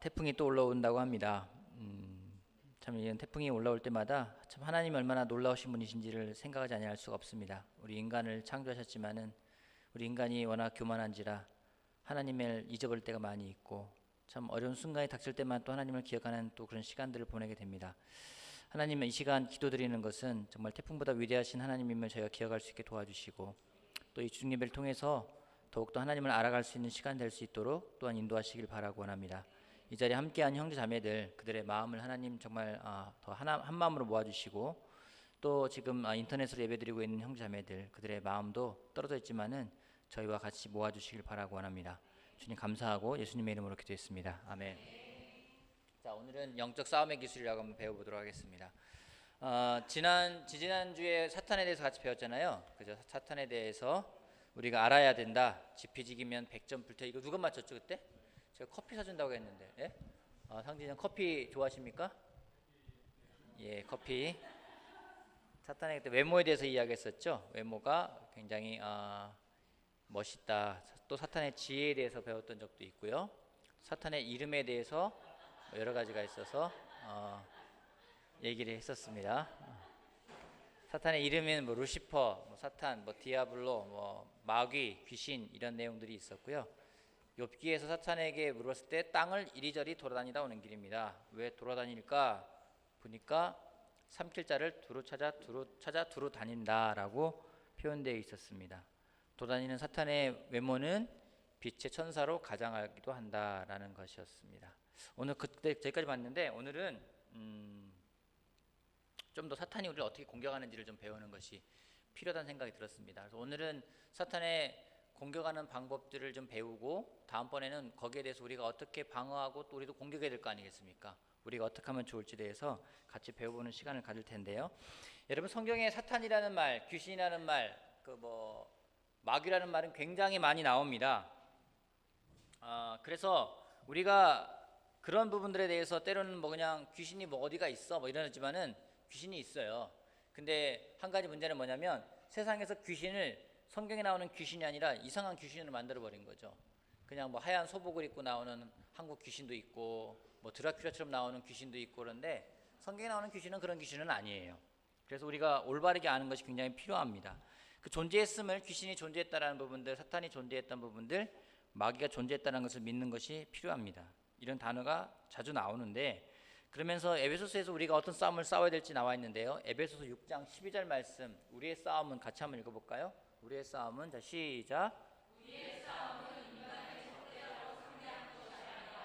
태풍이 또 올라온다고 합니다. 참 이런 태풍이 올라올 때마다 참 하나님이 얼마나 놀라우신 분이신지를 생각하지 아니할 수가 없습니다. 우리 인간을 창조하셨지만은 우리 인간이 워낙 교만한지라 하나님을 잊어버릴 때가 많이 있고 참 어려운 순간이 닥칠 때만 또 하나님을 기억하는 또 그런 시간들을 보내게 됩니다. 하나님, 이 시간 기도드리는 것은 정말 태풍보다 위대하신 하나님임을 저희가 기억할 수 있게 도와주시고 또 이 주님 예배를 통해서 더욱더 하나님을 알아갈 수 있는 시간 될 수 있도록 또한 인도하시길 바라고 원합니다. 이 자리에 함께한 형제 자매들, 그들의 마음을 하나님 정말 더 한 마음으로 모아주시고 또 지금 인터넷으로 예배드리고 있는 형제 자매들, 그들의 마음도 떨어져 있지만은 저희와 같이 모아주시길 바라고 원합니다. 주님 감사하고 예수님의 이름으로 기도했습니다. 아멘. 자, 오늘은 영적 싸움의 기술이라고 한번 배워보도록 하겠습니다. 지난주에 사탄에 대해서 같이 배웠잖아요. 그죠? 사탄에 대해서 우리가 알아야 된다. 지피지기면 100점 불태. 이거 누가 맞췄죠 그때? 제가 커피 사준다고 했는데. 예? 상진이 형 커피 좋아하십니까? 예, 커피. 사탄의 그때 외모에 대해서 이야기했었죠. 외모가 굉장히 멋있다. 또 사탄의 지혜에 대해서 배웠던 적도 있고요. 사탄의 이름에 대해서 여러 가지가 있어서 얘기를 했었습니다. 사탄의 이름은 뭐 루시퍼, 뭐 사탄, 뭐 디아블로, 뭐 마귀, 귀신 이런 내용들이 있었고요. 욥기에서 사탄에게 물었을 때 땅을 이리저리 돌아다니다 오는 길입니다. 왜 돌아다닐까? 보니까 삼킬 자를 두루 찾아 두루 다닌다라고 표현되어 있었습니다. 돌아다니는 사탄의 외모는 빛의 천사로 가장하기도 한다라는 것이었습니다. 오늘 그때 저기까지 봤는데 오늘은 좀 더 사탄이 우리를 어떻게 공격하는지를 좀 배우는 것이 필요하다는 생각이 들었습니다. 그래서 오늘은 사탄의 공격하는 방법들을 좀 배우고 다음번에는 거기에 대해서 우리가 어떻게 방어하고 또 우리도 공격해야 될 거 아니겠습니까? 우리가 어떻게 하면 좋을지 대해서 같이 배워보는 시간을 가질 텐데요. 여러분, 성경에 사탄이라는 말, 귀신이라는 말, 마귀라는 말은 굉장히 많이 나옵니다. 그래서 우리가 그런 부분들에 대해서 때로는 뭐 그냥 귀신이 뭐 어디가 있어 뭐 이러지만은 귀신이 있어요. 근데 한 가지 문제는 뭐냐면 세상에서 귀신을 성경에 나오는 귀신이 아니라 이상한 귀신으로 만들어 버린 거죠. 그냥 뭐 하얀 소복을 입고 나오는 한국 귀신도 있고 뭐 드라큘라처럼 나오는 귀신도 있고 그런데 성경에 나오는 귀신은 그런 귀신은 아니에요. 그래서 우리가 올바르게 아는 것이 굉장히 필요합니다. 그 존재했음을, 귀신이 존재했다라는 부분들, 사탄이 존재했다는 부분들, 마귀가 존재했다는 것을 믿는 것이 필요합니다. 이런 단어가 자주 나오는데 그러면서 에베소서에서 우리가 어떤 싸움을 싸워야 될지 나와 있는데요. 에베소서 6장 12절 말씀, 우리의 싸움은 같이 한번 읽어볼까요? 우리의 싸움은, 자 시작. 우리의 싸움은 인간의 적대하고 상대하는 것이 아니라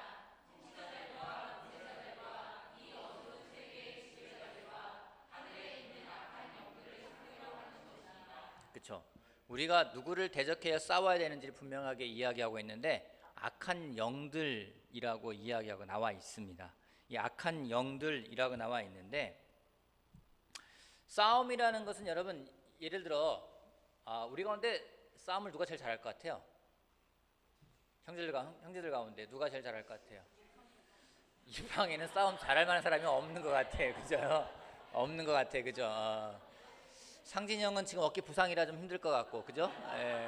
지체자들과 권세자들과 이 어두운 세계의 지배자들과 하늘에 있는 악한 영들을 상대로 하는 것입니다. 그렇죠. 우리가 누구를 대적해야 싸워야 되는지를 분명하게 이야기하고 있는데 악한 영들이라고 이야기하고 나와 있습니다. 이 악한 영들이라고 나와 있는데 싸움이라는 것은 여러분 예를 들어 우리 가운데 싸움을 누가 제일 잘할 것 같아요? 형제들 가운데 누가 제일 잘할 것 같아요? 이 방에는 싸움 잘할 만한 사람이 없는 것 같아요. 그죠? 없는 것 같아요. 그죠? 상진이 형은 지금 어깨 부상이라 좀 힘들 것 같고, 그죠? 예.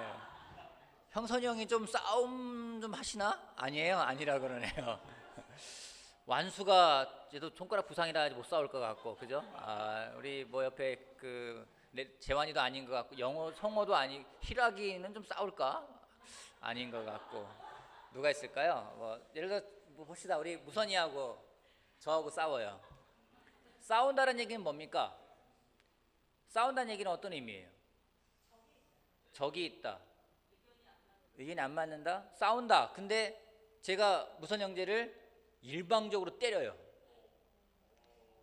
형선이 형이 좀 싸움 좀 하시나? 아니에요? 아니라 그러네요. 완수가 얘도 손가락 부상이라 못 싸울 것 같고, 그죠? 우리 뭐 옆에 재환이도 아닌 것 같고, 성호도 아니, 희락이는 좀 싸울까? 아닌 것 같고, 누가 있을까요? 뭐 예를 들어 뭐 봅시다. 우리 무선이하고 저하고 싸워요. 싸운다는 얘기는 뭡니까? 싸운다는 얘기는 어떤 의미예요? 적이 있다. 의견이 안 맞는다? 싸운다. 근데 제가 무선 형제를 일방적으로 때려요.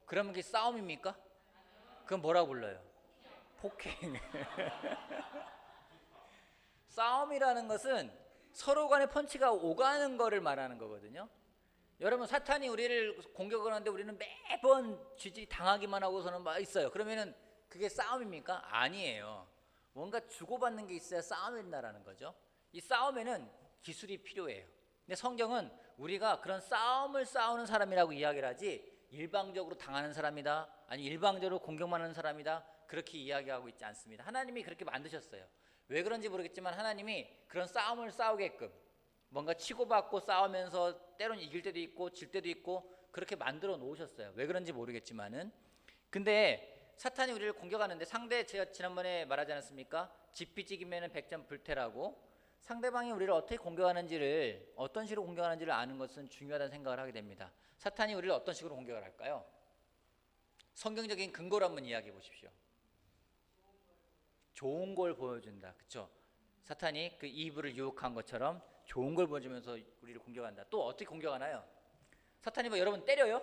그러면 그게 싸움입니까? 그건 뭐라고 불러요? 폭행. 싸움이라는 것은 서로 간의 펀치가 오가는 거를 말하는 거거든요. 여러분, 사탄이 우리를 공격을 하는데 우리는 매번 쥐지 당하기만 하고서는 막 있어요. 그러면은 그게 싸움입니까? 아니에요. 뭔가 주고받는 게 있어야 싸움이 된다라는 거죠. 이 싸움에는 기술이 필요해요. 근데 성경은 우리가 그런 싸움을 싸우는 사람이라고 이야기를 하지 일방적으로 당하는 사람이다, 아니 일방적으로 공격만 하는 사람이다, 그렇게 이야기하고 있지 않습니다. 하나님이 그렇게 만드셨어요. 왜 그런지 모르겠지만 하나님이 그런 싸움을 싸우게끔, 뭔가 치고받고 싸우면서 때로는 이길 때도 있고 질 때도 있고 그렇게 만들어 놓으셨어요. 왜 그런지 모르겠지만은. 근데 사탄이 우리를 공격하는데 제가 지난번에 말하지 않았습니까? 지피지기면은 백전 불태라고. 상대방이 우리를 어떻게 공격하는지를, 어떤 식으로 공격하는지를 아는 것은 중요하다는 생각을 하게 됩니다. 사탄이 우리를 어떤 식으로 공격을 할까요? 성경적인 근거를 한번 이야기해 보십시오. 좋은 걸 보여준다. 그렇죠? 사탄이 그 이브를 유혹한 것처럼 좋은 걸 보여주면서 우리를 공격한다. 또 어떻게 공격하나요? 사탄이 뭐 여러분 때려요?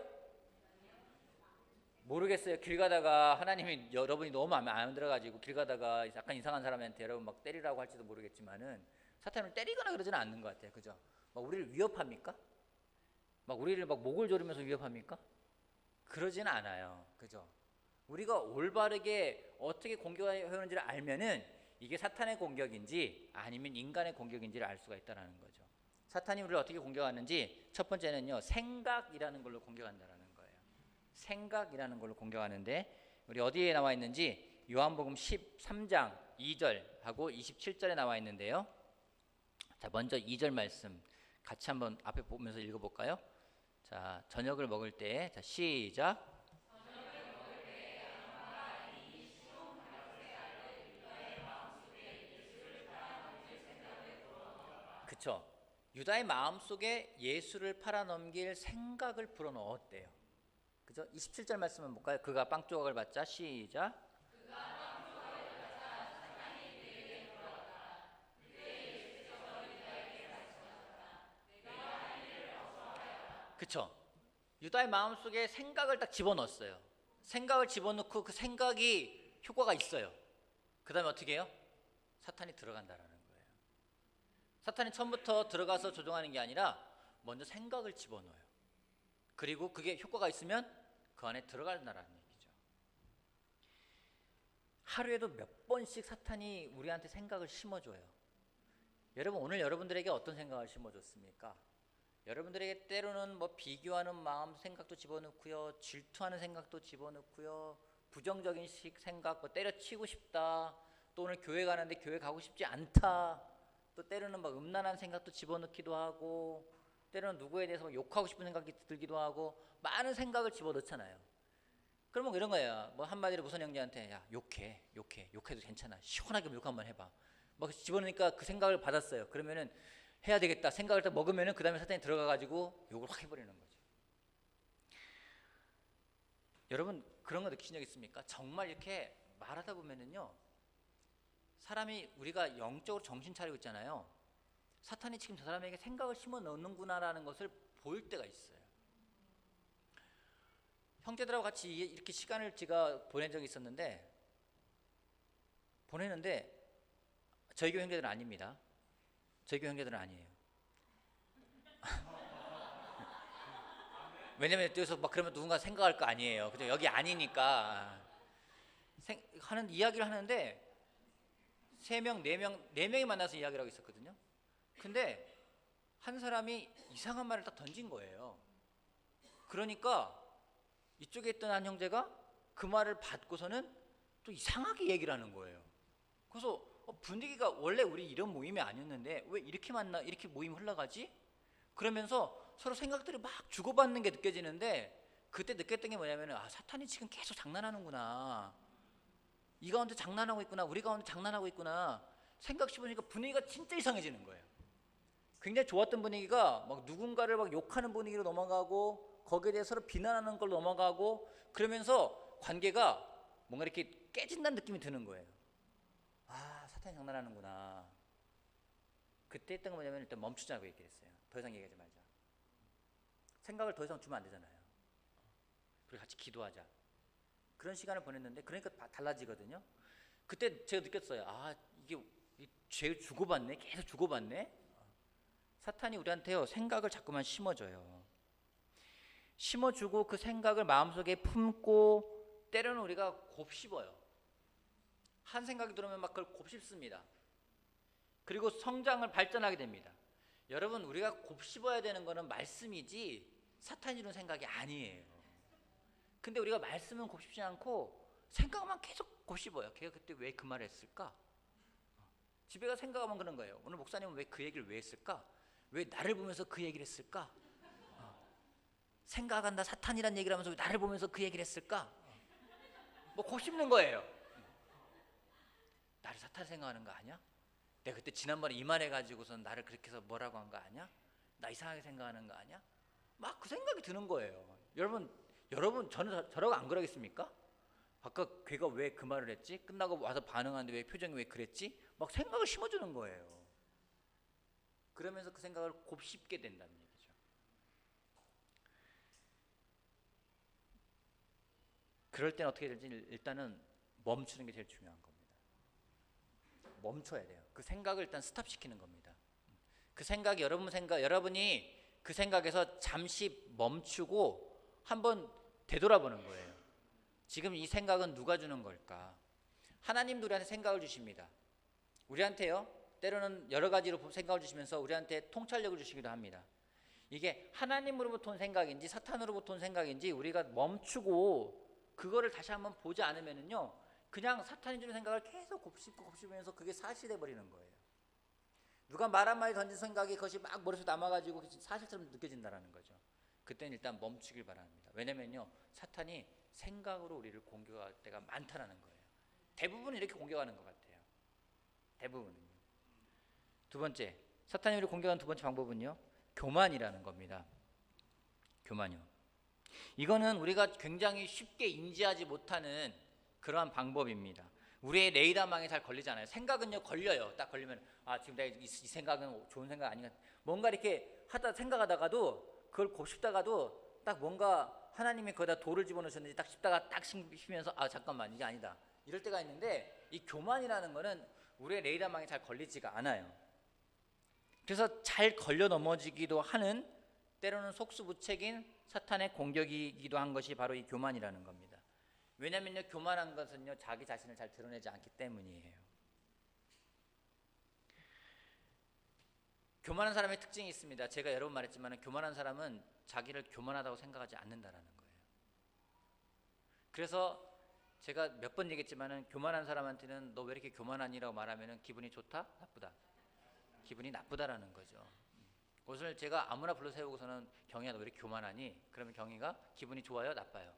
모르겠어요. 길 가다가 하나님이 여러분이 너무 마음에 안 들어가지고 길 가다가 약간 이상한 사람한테 여러분 막 때리라고 할지도 모르겠지만은 사탄을 때리거나 그러지는 않는 것 같아요. 그죠? 막 우리를 위협합니까? 막 우리를 막 목을 조르면서 위협합니까? 그러지는 않아요. 그죠? 우리가 올바르게 어떻게 공격하는지를 알면은 이게 사탄의 공격인지 아니면 인간의 공격인지를 알 수가 있다는 거죠. 사탄이 우리를 어떻게 공격하는지 첫 번째는요, 생각이라는 걸로 공격한다는 거예요. 생각이라는 걸로 공격하는데 우리 어디에 나와 있는지 요한복음 13장 2절하고 27절에 나와 있는데요. 자, 먼저 2절 말씀 같이 한번 앞에 보면서 읽어볼까요? 자, 저녁을 먹을 때, 자, 시작. 그쵸? 유다의 마음속에 예수를 팔아넘길 생각을 불어넣었대요. 그죠? 27절 말씀 한번 볼까요? 그가 빵 조각을 받자. 시작. 그쵸? 유다의 마음속에 생각을 딱 집어넣었어요. 생각을 집어넣고 그 생각이 효과가 있어요. 그 다음에 어떻게 해요? 사탄이 들어간다라는 거예요. 사탄이 처음부터 들어가서 조종하는 게 아니라 먼저 생각을 집어넣어요. 그리고 그게 효과가 있으면 그 안에 들어간다라는 얘기죠. 하루에도 몇 번씩 사탄이 우리한테 생각을 심어줘요. 여러분, 오늘 여러분들에게 어떤 생각을 심어줬습니까? 여러분들에게 때로는 뭐 비교하는 마음 생각도 집어넣고요, 질투하는 생각도 집어넣고요, 부정적인 생각, 뭐 때려치고 싶다, 또 오늘 교회 가는데 교회 가고 싶지 않다, 또 때로는 막 음란한 생각도 집어넣기도 하고, 때로는 누구에 대해서 욕하고 싶은 생각이 들기도 하고, 많은 생각을 집어넣잖아요. 그러면 이런 거예요. 뭐 한마디로 무선 형제한테 야 욕해도 괜찮아, 시원하게 욕 한번 해봐. 막 집어넣으니까 그 생각을 받았어요. 그러면은 해야 되겠다 생각을 딱 먹으면은 그 다음에 사탄이 들어가가지고 욕을 확 해버리는 거죠. 여러분 그런 거 느끼신 적 있습니까? 정말 이렇게 말하다 보면은요, 사람이 우리가 영적으로 정신 차리고 있잖아요. 사탄이 지금 저 사람에게 생각을 심어 넣는구나라는 것을 보일 때가 있어요. 형제들하고 같이 이렇게 시간을 제가 보낸 적이 있었는데, 보내는데 저희 교회 형제들은 아닙니다. 저희 교회 형제들은 아니에요. 왜냐면 여기서 막 그러면 누군가 생각할 거 아니에요. 그죠? 여기 아니니까 하는 이야기를 하는데 3명, 4명, 4명이 만나서 이야기를 하고 있었거든요. 근데 한 사람이 이상한 말을 딱 던진 거예요. 그러니까 이쪽에 있던 한 형제가 그 말을 받고서는 또 이상하게 얘기를 하는 거예요. 그래서 분위기가 원래 우리 이런 모임이 아니었는데 왜 이렇게 모임 흘러가지? 그러면서 서로 생각들이 막 주고받는 게 느껴지는데, 그때 느꼈던 게 뭐냐면 사탄이 지금 계속 장난하는구나, 이 가운데 장난하고 있구나, 우리 가운데 장난하고 있구나 생각해보니까 분위기가 진짜 이상해지는 거예요. 굉장히 좋았던 분위기가 막 누군가를 막 욕하는 분위기로 넘어가고, 거기에 대해 서로 비난하는 걸 넘어가고, 그러면서 관계가 뭔가 이렇게 깨진다는 느낌이 드는 거예요. 사탄이 장난하는구나. 그때 했던 거 뭐냐면 일단 멈추자고 얘기했어요. 더 이상 얘기하지 말자. 생각을 더 이상 주면 안 되잖아요. 그리고 같이 기도하자. 그런 시간을 보냈는데, 그러니까 달라지거든요. 그때 제가 느꼈어요. 이게 죄 주고받네, 계속 주고받네. 사탄이 우리한테요 생각을 자꾸만 심어줘요. 심어주고 그 생각을 마음속에 품고, 때로는 우리가 곱씹어요. 한 생각이 들어오면 막 그걸 곱씹습니다. 그리고 성장을 발전하게 됩니다. 여러분, 우리가 곱씹어야 되는 거는 말씀이지 사탄이 주는 생각이 아니에요. 근데 우리가 말씀은 곱씹지 않고 생각만 계속 곱씹어요. 걔가 그때 왜 그 말을 했을까? 집에 가서 생각하면 그런 거예요. 오늘 목사님은 왜 그 얘기를 왜 했을까? 왜 나를 보면서 그 얘기를 했을까? 생각한다 사탄이란 얘기를 하면서 왜 나를 보면서 그 얘기를 했을까? 뭐 곱씹는 거예요. 나를 사탄 생각하는 거 아니야? 내가 그때 지난번에 이만해가지고선 나를 그렇게 해서 뭐라고 한 거 아니야? 나 이상하게 생각하는 거 아니야? 막 그 생각이 드는 거예요. 여러분 저라고 안 그러겠습니까? 아까 걔가 왜 그 말을 했지? 끝나고 와서 반응하는데 왜 표정이 왜 그랬지? 막 생각을 심어주는 거예요. 그러면서 그 생각을 곱씹게 된다는 얘기죠. 그럴 땐 어떻게 될지 일단은 멈추는 게 제일 중요한 겁니다. 멈춰야 돼요. 그 생각을 일단 스탑시키는 겁니다. 그 생각이 여러분이 그 생각에서 잠시 멈추고 한번 되돌아보는 거예요. 지금 이 생각은 누가 주는 걸까? 하나님도 우리한테 생각을 주십니다. 우리한테요, 때로는 여러 가지로 생각을 주시면서 우리한테 통찰력을 주시기도 합니다. 이게 하나님으로부터 온 생각인지 사탄으로부터 온 생각인지 우리가 멈추고 그거를 다시 한번 보지 않으면은요, 그냥 사탄이 주는 생각을 계속 곱씹으면서 그게 사실이 돼버리는 거예요. 누가 말 한마디 던진 생각이 그것이 막 머릿속에 남아가지고 사실처럼 느껴진다는 거죠. 그때는 일단 멈추길 바랍니다. 왜냐면요, 사탄이 생각으로 우리를 공격할 때가 많다는 거예요. 대부분 이렇게 공격하는 것 같아요. 대부분은요. 두 번째, 사탄이 우리를 공격하는 두 번째 방법은요, 교만이라는 겁니다. 교만이요. 이거는 우리가 굉장히 쉽게 인지하지 못하는 그러한 방법입니다. 우리의 레이더망에 잘 걸리잖아요. 생각은요, 걸려요. 딱 걸리면 지금 내가 이 생각은 좋은 생각 아닌가. 뭔가 이렇게 생각하다가도 그걸 곱씹다가도 딱 뭔가 하나님이 거기다 돌을 집어넣으셨는지 딱 씹다가 딱 씹으면서 잠깐만 이게 아니다. 이럴 때가 있는데 이 교만이라는 거는 우리의 레이더망에 잘 걸리지가 않아요. 그래서 잘 걸려 넘어지기도 하는, 때로는 속수무책인 사탄의 공격이기도 한 것이 바로 이 교만이라는 겁니다. 왜냐면요, 교만한 것은요, 자기 자신을 잘 드러내지 않기 때문이에요. 교만한 사람의 특징이 있습니다. 제가 여러 번 말했지만 교만한 사람은 자기를 교만하다고 생각하지 않는다라는 거예요. 그래서 제가 몇 번 얘기했지만 교만한 사람한테는 너 왜 이렇게 교만하니라고 말하면 기분이 좋다? 나쁘다? 기분이 나쁘다라는 거죠. 그것을 제가 아무나 불러세우고서는 경희야 너 왜 이렇게 교만하니? 그러면 경희가 기분이 좋아요? 나빠요?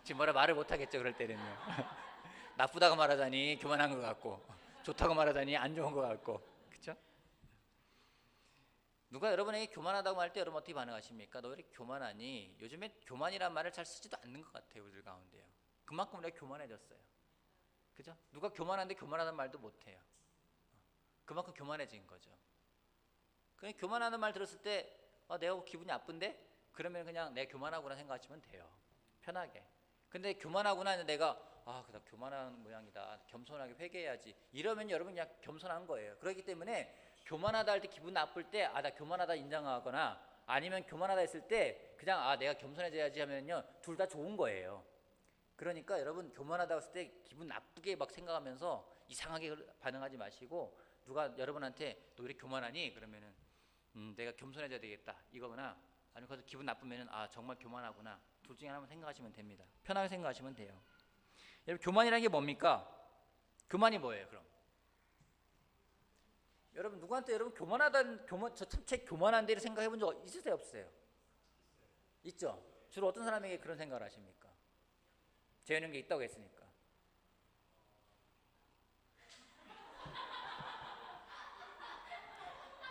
지금 뭐라 말을 못하겠죠, 그럴 때는요. 나쁘다고 말하자니 교만한 것 같고, 좋다고 말하자니 안 좋은 것 같고, 그렇죠? 누가 여러분에게 교만하다고 말 때 여러분 어떻게 반응하십니까? 너 왜 이렇게 교만하니? 요즘에 교만이란 말을 잘 쓰지도 않는 것 같아요, 우리들 가운데요. 그만큼 우리가 교만해졌어요. 그죠? 누가 교만한데 교만하다는 말도 못해요. 그만큼 교만해진 거죠. 그냥 교만하는 말 들었을 때 내가 기분이 나쁜데? 그러면 그냥 내가 교만하구나 생각하시면 돼요. 편하게. 근데 교만하구나 했는데 내가 나 교만한 모양이다. 겸손하게 회개해야지. 이러면 여러분 그냥 겸손한 거예요. 그렇기 때문에 교만하다 할 때 기분 나쁠 때 나 교만하다 인정하거나 아니면 교만하다 했을 때 그냥 내가 겸손해져야지 하면요, 둘 다 좋은 거예요. 그러니까 여러분 교만하다고 했을 때 기분 나쁘게 막 생각하면서 이상하게 반응하지 마시고, 누가 여러분한테 너 왜 이렇게 교만하니? 그러면은 내가 겸손해져야 되겠다 이거거나, 아니면 거기서 기분 나쁘면은 정말 교만하구나. 둘 중에 하나만 생각하시면 됩니다. 편하게 생각하시면 돼요. 여러분 교만이라는 게 뭡니까? 교만이 뭐예요, 그럼? 여러분 누구한테 여러분 저 참 교만한데 이런 생각해 본 적 있으세요, 없으세요? 있죠? 주로 어떤 사람에게 그런 생각을 하십니까? 재현인 게 있다고 했으니까.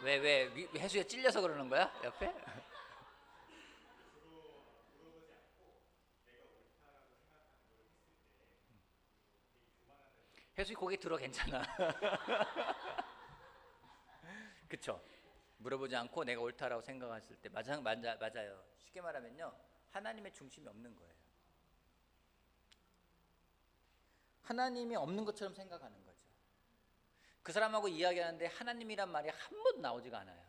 왜 해수에 찔려서 그러는 거야? 옆에? 해수이 고개 들어 괜찮아. 그쵸? 물어보지 않고 내가 옳다라고 생각했을 때 맞아요. 쉽게 말하면요, 하나님의 중심이 없는 거예요. 하나님이 없는 것처럼 생각하는 거죠. 그 사람하고 이야기하는데 하나님이란 말이 한 번도 나오지가 않아요.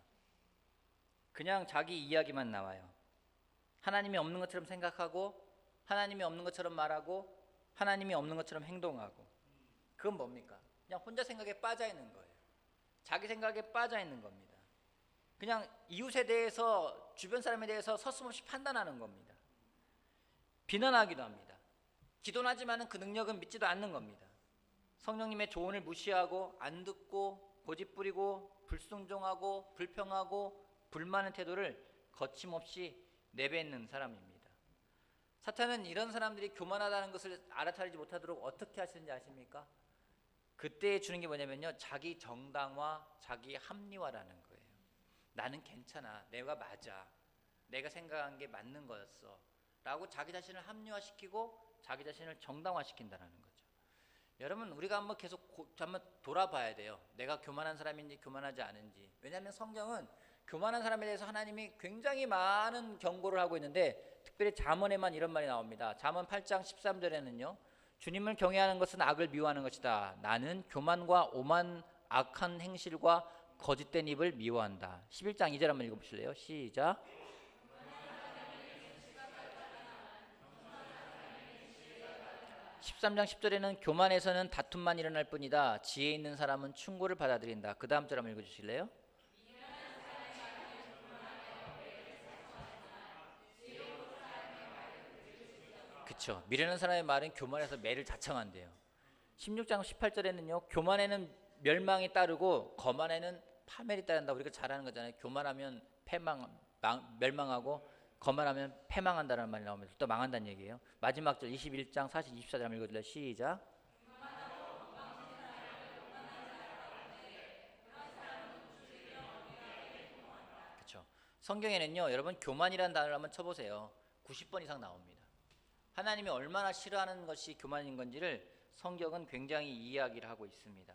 그냥 자기 이야기만 나와요. 하나님이 없는 것처럼 생각하고, 하나님이 없는 것처럼 말하고, 하나님이 없는 것처럼 행동하고. 그건 뭡니까? 그냥 혼자 생각에 빠져 있는 거예요. 자기 생각에 빠져 있는 겁니다. 그냥 이웃에 대해서, 주변 사람에 대해서 서슴없이 판단하는 겁니다. 비난하기도 합니다. 기도는 하지만 그 능력은 믿지도 않는 겁니다. 성령님의 조언을 무시하고 안 듣고 고집부리고 불순종하고 불평하고 불만의 태도를 거침없이 내뱉는 사람입니다. 사탄은 이런 사람들이 교만하다는 것을 알아차리지 못하도록 어떻게 하시는지 아십니까? 그때 주는 게 뭐냐면요, 자기 정당화, 자기 합리화라는 거예요. 나는 괜찮아, 내가 맞아, 내가 생각한 게 맞는 거였어 라고 자기 자신을 합리화시키고 자기 자신을 정당화시킨다는 거죠. 여러분, 우리가 한번 계속 한번 돌아봐야 돼요. 내가 교만한 사람인지 교만하지 않은지. 왜냐하면 성경은 교만한 사람에 대해서 하나님이 굉장히 많은 경고를 하고 있는데, 특별히 잠언에만 이런 말이 나옵니다. 잠언 8장 13절에는요, 주님을 경외하는 것은 악을 미워하는 것이다. 나는 교만과 오만 악한 행실과 거짓된 입을 미워한다. 11장 2절 한번 읽어보실래요? 시작. 13장 10절에는 교만에서는 다툼만 일어날 뿐이다. 지혜 있는 사람은 충고를 받아들인다. 그 다음 절 한번 읽어주실래요? 그쵸. 미련한 사람의 말은 교만해서 매를 자청한대요. 16장 18절에는요, 교만에는 멸망이 따르고 거만에는 파멸이 따른다. 우리가 잘 아는 거잖아요. 교만하면 멸망하고 거만하면 패망한다는 말이 나오면서 또 망한다는 얘기예요. 마지막 절 21장 40, 24절 한번 읽어줄래요? 시작. 그렇죠. 성경에는요, 여러분 교만이라는 단어를 한번 쳐보세요. 90번 이상 나옵니다. 하나님이 얼마나 싫어하는 것이 교만인 건지를 성경은 굉장히 이야기를 하고 있습니다.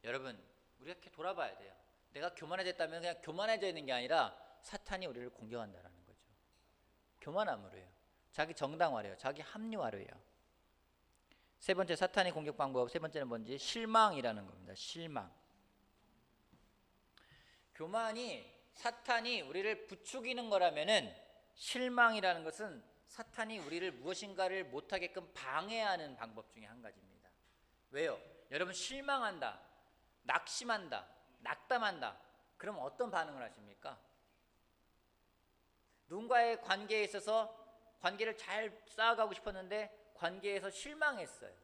여러분, 우리가 이렇게 돌아봐야 돼요. 내가 교만해졌다면 그냥 교만해져 있는 게 아니라 사탄이 우리를 공격한다는 거죠. 교만함으로 해요. 자기 정당화래요. 자기 합리화로 해요. 세 번째 사탄의 공격 방법, 세 번째는 뭔지? 실망이라는 겁니다. 실망. 교만이 사탄이 우리를 부추기는 거라면은, 실망이라는 것은 사탄이 우리를 무엇인가를 못하게끔 방해하는 방법 중에 한 가지입니다. 왜요? 여러분, 실망한다, 낙심한다, 낙담한다, 그럼 어떤 반응을 하십니까? 누군가의 관계에 있어서 관계를 잘 쌓아가고 싶었는데 관계에서 실망했어요,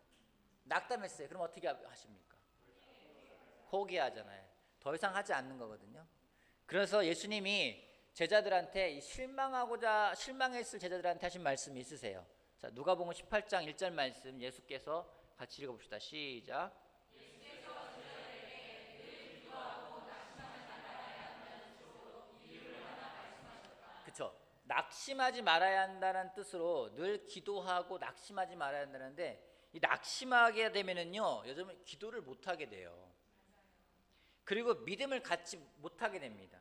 낙담했어요. 그럼 어떻게 하십니까? 포기하잖아요. 더 이상 하지 않는 거거든요. 그래서 예수님이 제자들한테 실망했을 제자들한테 하신 말씀이 있으세요. 자, 누가복음 18장 1절 말씀 예수께서 같이 읽어봅시다. 시작. 그쵸. 낙심하지 말아야 한다는 뜻으로 늘 기도하고 낙심하지 말아야 한다는데, 이 낙심하게 되면은요, 요즘은 기도를 못하게 돼요. 그리고 믿음을 갖지 못하게 됩니다.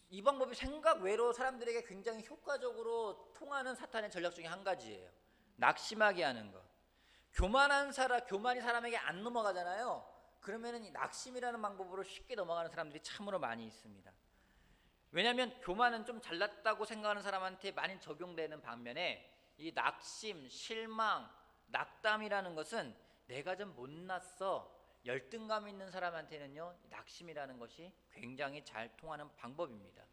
이 방법이 생각 외로 사람들에게 굉장히 효과적으로 통하는 사탄의 전략 중에 한 가지예요. 낙심하게 하는 것. 교만이 사람에게 안 넘어가잖아요. 그러면은 이 낙심이라는 방법으로 쉽게 넘어가는 사람들이 참으로 많이 있습니다. 왜냐하면 교만은 좀 잘났다고 생각하는 사람한테 많이 적용되는 반면에, 이 낙심, 실망, 낙담이라는 것은 내가 좀 못났어, 열등감 있는 사람한테는요, 낙심이라는 것이 굉장히 잘 통하는 방법입니다.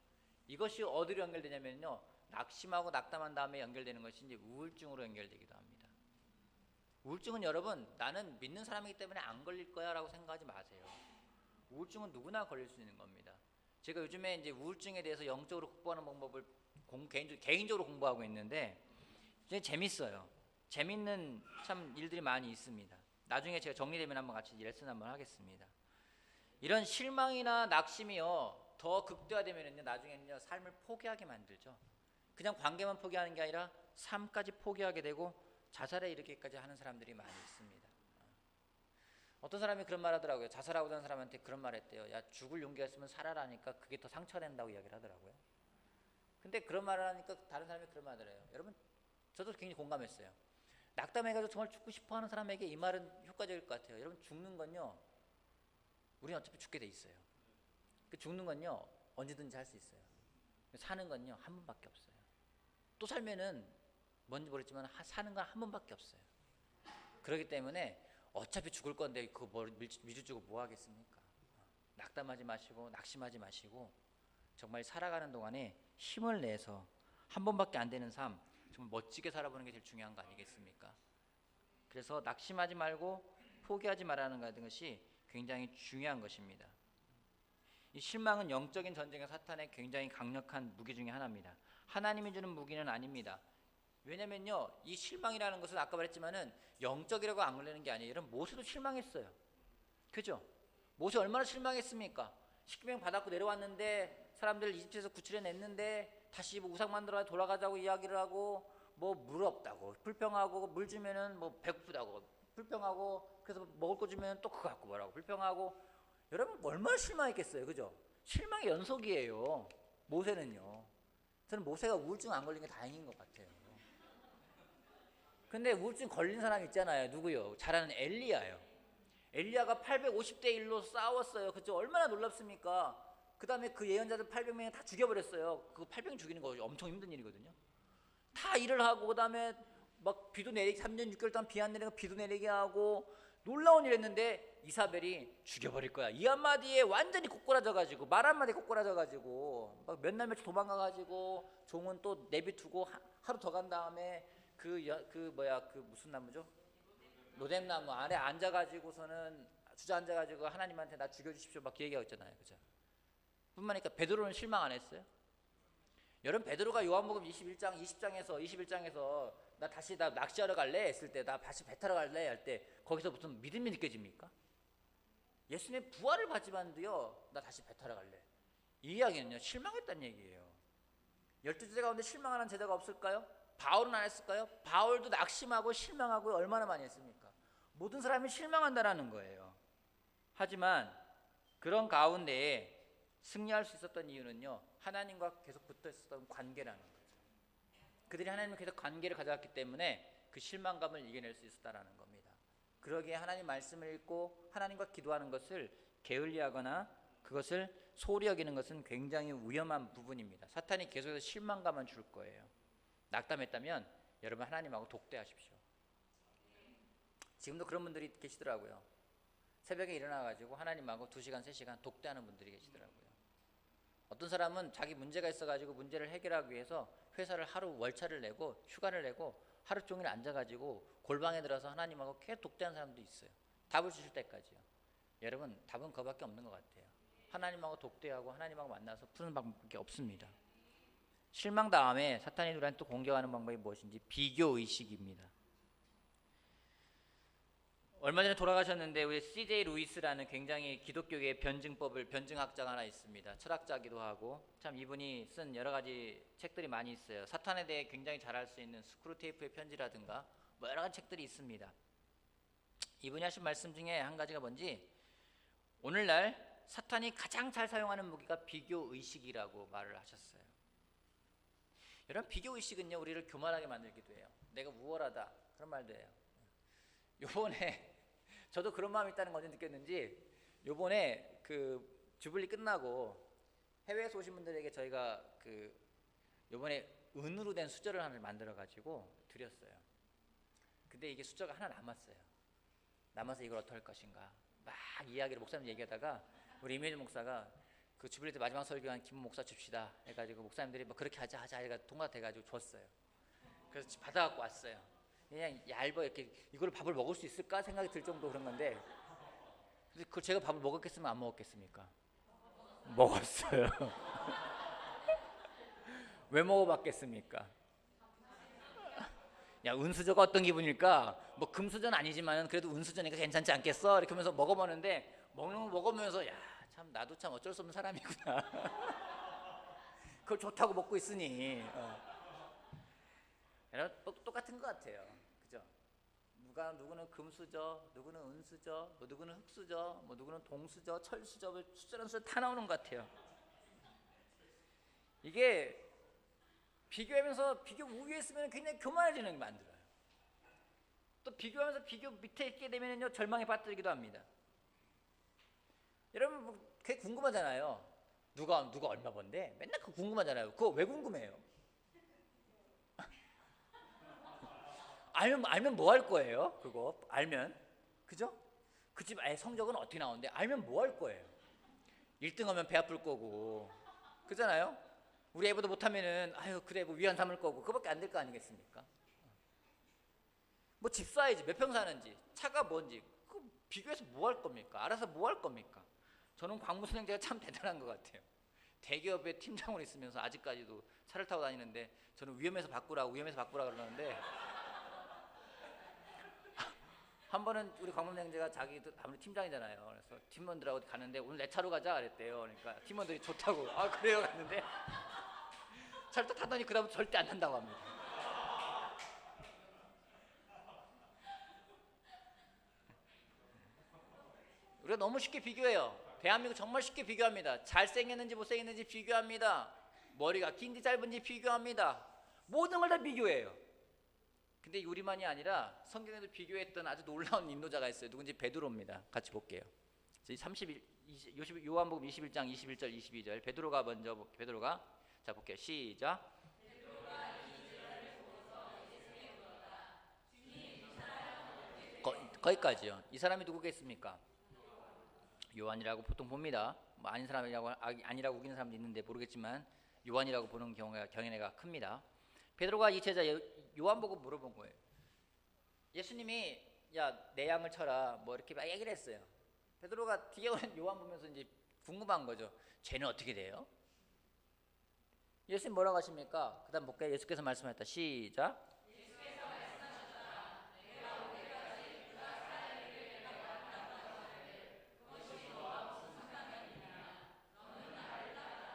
이것이 어디로 연결되냐면요, 낙심하고 낙담한 다음에 연결되는 것이 이제 우울증으로 연결되기도 합니다. 우울증은 여러분, 나는 믿는 사람이기 때문에 안 걸릴 거야 라고 생각하지 마세요. 우울증은 누구나 걸릴 수 있는 겁니다. 제가 요즘에 이제 우울증에 대해서 영적으로 극복하는 방법을 개인적으로 공부하고 있는데, 이제 재밌어요. 재밌는 참 일들이 많이 있습니다. 나중에 제가 정리되면 한번 같이 레슨 한번 하겠습니다. 이런 실망이나 낙심이요, 더 극대화되면은요, 나중에는요, 삶을 포기하게 만들죠. 그냥 관계만 포기하는 게 아니라 삶까지 포기하게 되고 자살에 이르기까지 하는 사람들이 많이 있습니다. 어떤 사람이 그런 말 하더라고요. 자살하고자 하는 사람한테 그런 말 했대요. 야, 죽을 용기가 있으면 살아라니까 그게 더 상처된다고 이야기를 하더라고요. 근데 그런 말을 하니까 다른 사람이 그런 말 하더래요. 여러분, 저도 굉장히 공감했어요. 낙담해가지고 정말 죽고 싶어하는 사람에게 이 말은 효과적일 것 같아요. 여러분, 죽는 건요, 우리는 어차피 죽게 돼 있어요. 죽는 건요, 언제든지 할 수 있어요. 사는 건요, 한 번밖에 없어요. 또 살면은 뭔지 모르겠지만 사는 건 한 번밖에 없어요. 그렇기 때문에 어차피 죽을 건데 그거 뭘 미루주고 뭐 하겠습니까? 낙담하지 마시고 낙심하지 마시고 정말 살아가는 동안에 힘을 내서 한 번밖에 안 되는 삶 정말 멋지게 살아보는 게 제일 중요한 거 아니겠습니까? 그래서 낙심하지 말고 포기하지 말라는 것이 굉장히 중요한 것입니다. 이 실망은 영적인 전쟁의 사탄의 굉장히 강력한 무기 중에 하나입니다. 하나님이 주는 무기는 아닙니다. 왜냐면요, 이 실망이라는 것은 아까 말했지만은 영적이라고 안 걸리는 게 아니에요. 여러분, 모세도 실망했어요. 그죠? 모세 얼마나 실망했습니까? 십계명 받았고 내려왔는데 사람들 이집트에서 구출해냈는데 다시 뭐 우상 만들어 돌아가자고 이야기를 하고 뭐 물 없다고 불평하고 물 주면은 뭐 배고프다고 불평하고 그래서 먹을 거 주면 또 그거 갖고 뭐라고 불평하고 여러분 얼마나 실망했겠어요. 그죠? 실망의 연속이에요. 모세는요. 저는 모세가 우울증 안 걸린 게 다행인 것 같아요. 근데 우울증 걸린 사람 있잖아요. 누구요? 잘 아는 엘리야요. 엘리야가 850대 1로 싸웠어요. 그죠? 얼마나 놀랍습니까? 그 다음에 그 예언자들 800명이 다 죽여버렸어요. 그 800명 죽이는 거 엄청 힘든 일이거든요. 다 일을 하고 그 다음에 막 비도 내리게 3년 6개월 동안 비 안 내리고 비도 내리게 하고 놀라운 일 했는데 이사벨이 죽여버릴 거야. 이 한마디에 완전히 꼬꾸라져가지고 말 한마디에 꼬꾸라져가지고 막 몇 날 며칠 도망가가지고 종은 또 내비두고 하루 더 간 다음에 그 무슨 나무죠? 로뎀나무 안에 앉아가지고서는 주저앉아가지고 하나님한테 나 죽여주십시오 막 얘기하고 있잖아요. 그죠? 뿐만 아니라 베드로는 실망 안 했어요? 여러분 베드로가 요한복음 21장에서 나 다시 낚시하러 갈래 했을 때 나 다시 배 타러 갈래 할 때 거기서 무슨 믿음이 느껴집니까? 예수님의 부활을 받지만도요 나 다시 배 타러 갈래 이 이야기는요 실망했다는 얘기예요. 12제자 가운데 실망하는 제자가 없을까요? 바울은 안 했을까요? 바울도 낙심하고 실망하고 얼마나 많이 했습니까? 모든 사람이 실망한다라는 거예요. 하지만 그런 가운데에 승리할 수 있었던 이유는요 하나님과 계속 붙어 있었던 관계라는 거죠. 그들이 하나님과 계속 관계를 가져왔기 때문에 그 실망감을 이겨낼 수 있었다라는 겁니다. 그러기에 하나님 말씀을 읽고 하나님과 기도하는 것을 게을리하거나 그것을 소홀히 여기는 것은 굉장히 위험한 부분입니다. 사탄이 계속해서 실망감만 줄 거예요. 낙담했다면 여러분 하나님하고 독대하십시오. 지금도 그런 분들이 계시더라고요. 새벽에 일어나가지고 하나님하고 2시간 3시간 독대하는 분들이 계시더라고요. 어떤 사람은 자기 문제가 있어가지고 문제를 해결하기 위해서 회사를 하루 월차를 내고 휴가를 내고 하루 종일 앉아가지고 골방에 들어서 하나님하고 계속 독대하는 사람도 있어요. 답을 주실 때까지요. 여러분 답은 그거밖에 없는 것 같아요. 하나님하고 독대하고 하나님하고 만나서 푸는 방법밖에 없습니다. 실망 다음에 사탄이 우리한테 또 공격하는 방법이 무엇인지 비교의식입니다. 얼마 전에 돌아가셨는데 우리 C.J. 루이스라는 굉장히 기독교계의 변증학자가 하나 있습니다. 철학자기도 하고 참 이분이 쓴 여러 가지 책들이 많이 있어요. 사탄에 대해 굉장히 잘 알 수 있는 스크루테이프의 편지라든가 뭐 여러 가지 책들이 있습니다. 이분이 하신 말씀 중에 한 가지가 뭔지 오늘날 사탄이 가장 잘 사용하는 무기가 비교의식이라고 말을 하셨어요. 여러분 비교의식은요 우리를 교만하게 만들기도 해요. 내가 우월하다 그런 말도 해요. 요번에 저도 그런 마음이 있다는 거 언제 느꼈는지 요번에 그 주불리 끝나고 해외에서 오신 분들에게 저희가 그 요번에 은으로 된 수저를 하나 만들어 가지고 드렸어요. 근데 이게 수저가 하나 남아서 이걸 어떻게 할 것인가 막 이야기를 목사님 얘기하다가 우리 이메일 목사가 그 주불리 때 마지막 설교한 김 목사 줍시다 해가지고 목사님들이 뭐 그렇게 하자 해가 통과돼가지고 줬어요. 그래서 받아갖고 왔어요. 그냥 얇아 이렇게 이걸 밥을 먹을 수 있을까 생각이 들 정도 그런 건데 그 제가 밥을 먹었겠으면 안 먹었겠습니까? 먹었어요. 왜 먹어봤겠습니까? 야 은수저가 어떤 기분일까? 뭐 금수저는 아니지만 그래도 은수저니까 괜찮지 않겠어? 이렇게 하면서 먹어보는데 먹으면서 야 참 나도 참 어쩔 수 없는 사람이구나. 그걸 좋다고 먹고 있으니 똑같은 것 같아요. 그죠? 누구는 금수저, 누구는 은수저, 뭐 누구는 흙수저, 뭐 누구는 동수저, 철수저, 뭐 수저란 수저 다 나오는 것 같아요. 이게 비교하면서 비교 우위에 있으면 굉장히 교만해지는 게 만들어요. 또 비교하면서 비교 밑에 있게 되면요 절망에 빠뜨리기도 합니다. 여러분 뭐 그게 궁금하잖아요. 누가 얼마 번데? 맨날 그거 궁금하잖아요. 그거 왜 궁금해요? 알면 뭐 할 거예요? 그거 알면 그죠? 그 집 아이 성적은 어떻게 나오는데 알면 뭐 할 거예요? 1등 하면 배 아플 거고 그잖아요? 우리 애보다 못하면은 아유 그래 뭐 위안 삼을 거고 그거밖에 안 될 거 아니겠습니까? 뭐 집 사이즈 몇 평 사는지 차가 뭔지 그 비교해서 뭐 할 겁니까? 알아서 뭐 할 겁니까? 저는 광무선 형제가 참 대단한 것 같아요. 대기업의 팀장으로 있으면서 아직까지도 차를 타고 다니는데 저는 위험해서 바꾸라 그러는데 한 번은 우리 광무선 형제가 자기도 아무리 팀장이잖아요. 그래서 팀원들하고 가는데 오늘 내 차로 가자 그랬대요. 그러니까 팀원들이 좋다고 아 그래요 갔는데 차를 딱 타더니 그다음부터 절대 안 탄다고 합니다. 우리가 너무 쉽게 비교해요. 대한민국 정말 쉽게 비교합니다. 잘생겼는지 못생겼는지 비교합니다. 머리가 긴지 짧은지 비교합니다. 모든 걸 다 비교해요. 근데 우리만이 아니라 성경에도 비교했던 아주 놀라운 인도자가 있어요. 누군지 베드로입니다. 같이 볼게요. 요한복음 21장 21절 22절 베드로가 자 볼게요. 시작. 거기까지요. 이 사람이 누구겠습니까? 요한이라고 보통 봅니다. 뭐 아니라고 우기는 사람도 있는데 모르겠지만 요한이라고 보는 경우가 큽니다. 베드로가 이 제자 요한 보고 물어본 거예요. 예수님이 야 내 양을 쳐라 뭐 이렇게 막 얘기를 했어요. 베드로가 뒤에 오는 요한 보면서 이제 궁금한 거죠. 쟤는 어떻게 돼요? 예수님 뭐라고 하십니까? 그다음 볼게요. 예수께서 말씀하셨다. 시작.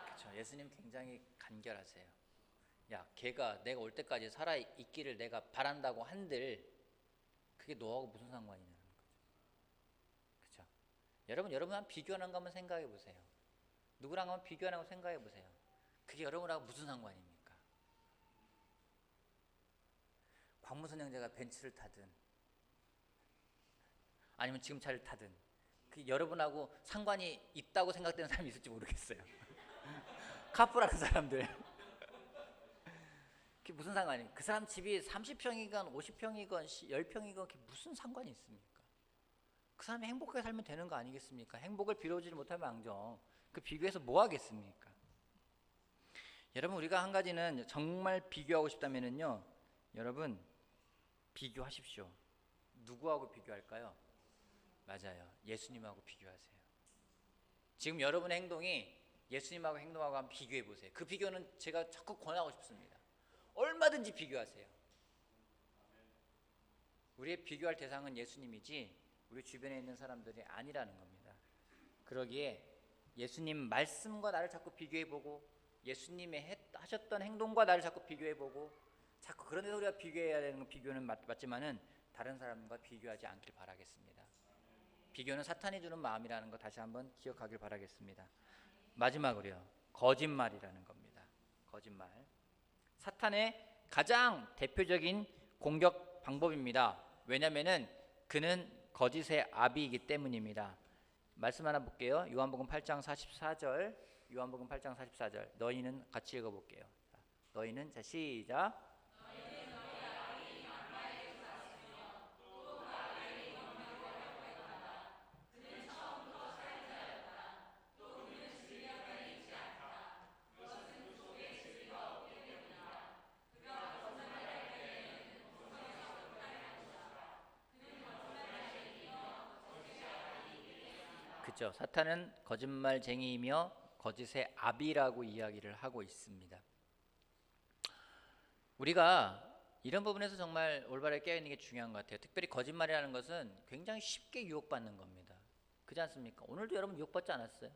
그렇죠. 예수님 굉장히 간결하세요. 야, 걔가 내가 올 때까지 살아 있기를 내가 바란다고 한들 그게 너하고 무슨 상관이냐는 거죠. 그렇죠? 여러분 한번 비교하는 거 한번 생각해 보세요. 누구랑 한번 비교하는 거 생각해 보세요. 그게 여러분하고 무슨 상관입니까? 광무선 형제가 벤츠를 타든 아니면 지금 차를 타든 그 여러분하고 상관이 있다고 생각되는 사람이 있을지 모르겠어요. 카풀하는 사람들 그게 무슨 상관이? 그 사람 집이 30평이건 50평이건 10평이건 그게 무슨 상관이 있습니까? 그 사람이 행복하게 살면 되는 거 아니겠습니까? 행복을 빌어주지 못하면 앙정 그 비교해서 뭐 하겠습니까? 여러분 우리가 한 가지는 정말 비교하고 싶다면은요 여러분 비교하십시오. 누구하고 비교할까요? 맞아요. 예수님하고 비교하세요. 지금 여러분의 행동이 예수님하고 행동하고 한번 비교해 보세요. 그 비교는 제가 적극 권하고 싶습니다. 얼마든지 비교하세요. 우리의 비교할 대상은 예수님이지 우리 주변에 있는 사람들이 아니라는 겁니다. 그러기에 예수님 말씀과 나를 자꾸 비교해보고 예수님의 하셨던 행동과 나를 자꾸 비교해보고 자꾸 그런 데서 우리가 비교해야 되는 건 비교는 맞지만은 다른 사람과 비교하지 않길 바라겠습니다. 비교는 사탄이 주는 마음이라는 거 다시 한번 기억하길 바라겠습니다. 마지막으로요. 거짓말이라는 겁니다. 거짓말. 사탄의 가장 대표적인 공격 방법입니다. 왜냐하면은 그는 거짓의 아비이기 때문입니다. 말씀 하나 볼게요. 요한복음 8장 44절. 요한복음 8장 44절. 너희는 같이 읽어볼게요. 너희는 자 시작. 그렇죠. 사탄은 거짓말쟁이이며 거짓의 아비라고 이야기를 하고 있습니다. 우리가 이런 부분에서 정말 올바르게 깨어있는 게 중요한 것 같아요. 특별히 거짓말이라는 것은 굉장히 쉽게 유혹받는 겁니다. 그렇지 않습니까? 오늘도 여러분 유혹받지 않았어요?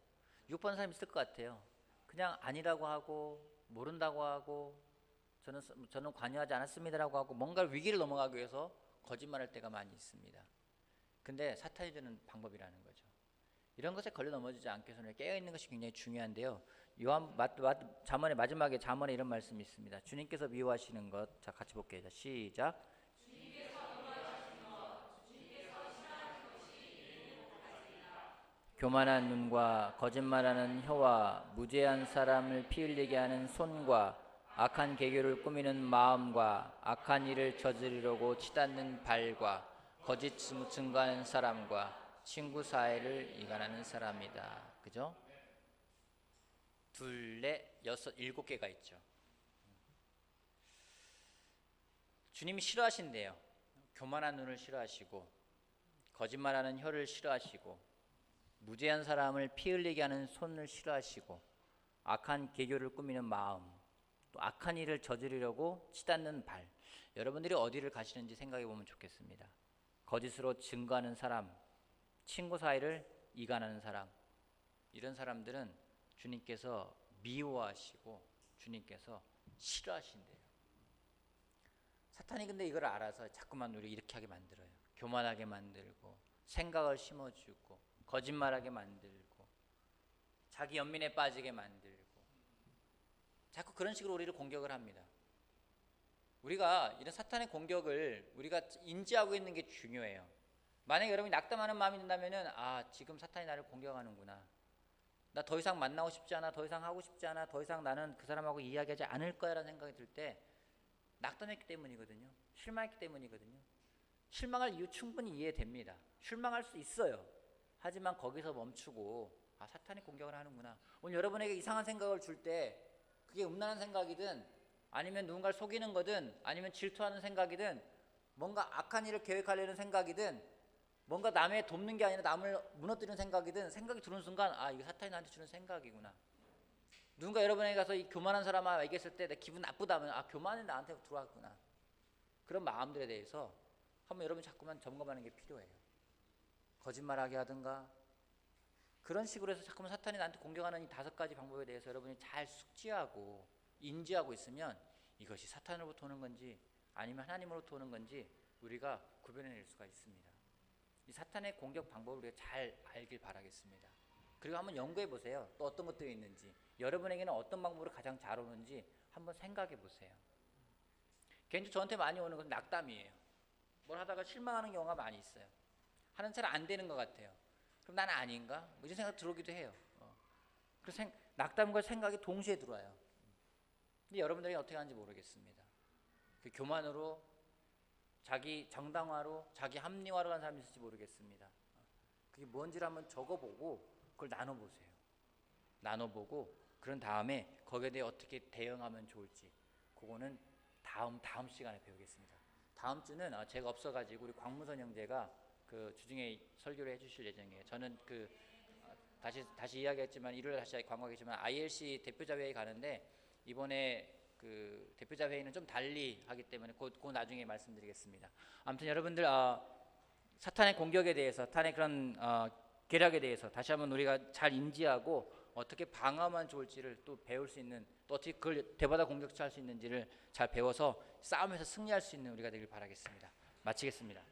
유혹받는 사람 있을 것 같아요. 그냥 아니라고 하고 모른다고 하고 저는 관여하지 않았습니다라고 하고 뭔가 위기를 넘어가기 위해서 거짓말할 때가 많이 있습니다. 근데 사탄이 주는 방법이라는 거죠. 이런 것에 걸려 넘어지지 않게 해서 깨어있는 것이 굉장히 중요한데요. 잠언의 마지막에 잠언에 이런 말씀이 있습니다. 주님께서 미워하시는 것. 자 같이 볼게요. 자, 시작. 교만한 눈과 거짓말하는 혀와 무죄한 사람을 피 흘리게 하는 손과 악한 계교를 꾸미는 마음과 악한 일을 저지르려고 치닫는 발과 거짓 증거하는 사람과 친구 사이를 이간하는 사람이다. 그죠? 둘, 넷, 여섯, 7개가 있죠. 주님이 싫어하신대요. 교만한 눈을 싫어하시고 거짓말하는 혀를 싫어하시고 무죄한 사람을 피 흘리게 하는 손을 싫어하시고 악한 계교를 꾸미는 마음, 또 악한 일을 저지르려고 치닫는 발. 여러분들이 어디를 가시는지 생각해 보면 좋겠습니다. 거짓으로 증거하는 사람, 친구 사이를 이간하는 사람, 이런 사람들은 주님께서 미워하시고 주님께서 싫어하신대요. 사탄이 근데 이걸 알아서 자꾸만 우리 이렇게 하게 만들어요. 교만하게 만들고 생각을 심어주고 거짓말하게 만들고 자기 연민에 빠지게 만들고 자꾸 그런 식으로 우리를 공격을 합니다. 우리가 이런 사탄의 공격을 우리가 인지하고 있는 게 중요해요. 만약에 여러분이 낙담하는 마음이 든다면은 지금 사탄이 나를 공격하는구나. 나 더 이상 만나고 싶지 않아. 더 이상 하고 싶지 않아. 더 이상 나는 그 사람하고 이야기하지 않을 거야 라는 생각이 들 때 낙담했기 때문이거든요. 실망했기 때문이거든요. 실망할 이유 충분히 이해됩니다. 실망할 수 있어요. 하지만 거기서 멈추고 사탄이 공격을 하는구나. 오늘 여러분에게 이상한 생각을 줄 때 그게 음란한 생각이든 아니면 누군가를 속이는 거든 아니면 질투하는 생각이든 뭔가 악한 일을 계획하려는 생각이든 뭔가 남의 돕는 게 아니라 남을 무너뜨리는 생각이든 생각이 드는 순간 이거 사탄이 나한테 주는 생각이구나. 누군가 여러분에게 가서 이 교만한 사람아 얘기했을 때 내 기분 나쁘다면 교만이 나한테 들어왔구나. 그런 마음들에 대해서 한번 여러분 자꾸만 점검하는 게 필요해요. 거짓말하게 하든가 그런 식으로 해서 자꾸만 사탄이 나한테 공격하는 이 5가지 방법에 대해서 여러분이 잘 숙지하고 인지하고 있으면 이것이 사탄으로부터 오는 건지 아니면 하나님으로부터 오는 건지 우리가 구별해낼 수가 있습니다. 이 사탄의 공격 방법을 우리가 잘 알길 바라겠습니다. 그리고 한번 연구해 보세요. 또 어떤 것들이 있는지, 여러분에게는 어떤 방법으로 가장 잘 오는지 한번 생각해 보세요. 개인적으로 저한테 많이 오는 건 낙담이에요. 뭘 하다가 실망하는 경우가 많이 있어요. 하는 잘 안 되는 것 같아요. 그럼 나는 아닌가? 이런 생각 들어오기도 해요. 그래서 낙담과 생각이 동시에 들어와요. 근데 여러분들이 어떻게 하는지 모르겠습니다. 그 교만으로 자기 정당화로 자기 합리화로 하는 사람이 있을지 모르겠습니다. 그게 뭔지를 한번 적어보고 그걸 나눠보세요. 나눠보고 그런 다음에 거기에 대해 어떻게 대응하면 좋을지 그거는 다음 시간에 배우겠습니다. 다음 주는 제가 없어가지고 우리 광무선 형제가 그 주중에 설교를 해주실 예정이에요. 저는 다시 이야기했지만 일요일에 다시 광고하겠지만 ILC 대표자 회의 가는데 이번에 그 대표자 회의는 좀 달리 하기 때문에 그 나중에 말씀드리겠습니다. 아무튼 여러분들 사탄의 공격에 대해서 사탄의 그런 계략에 대해서 다시 한번 우리가 잘 인지하고 어떻게 방어하면 좋을지를 또 배울 수 있는 또 어떻게 그걸 대받아 공격할 수 있는지를 잘 배워서 싸움에서 승리할 수 있는 우리가 되길 바라겠습니다. 마치겠습니다.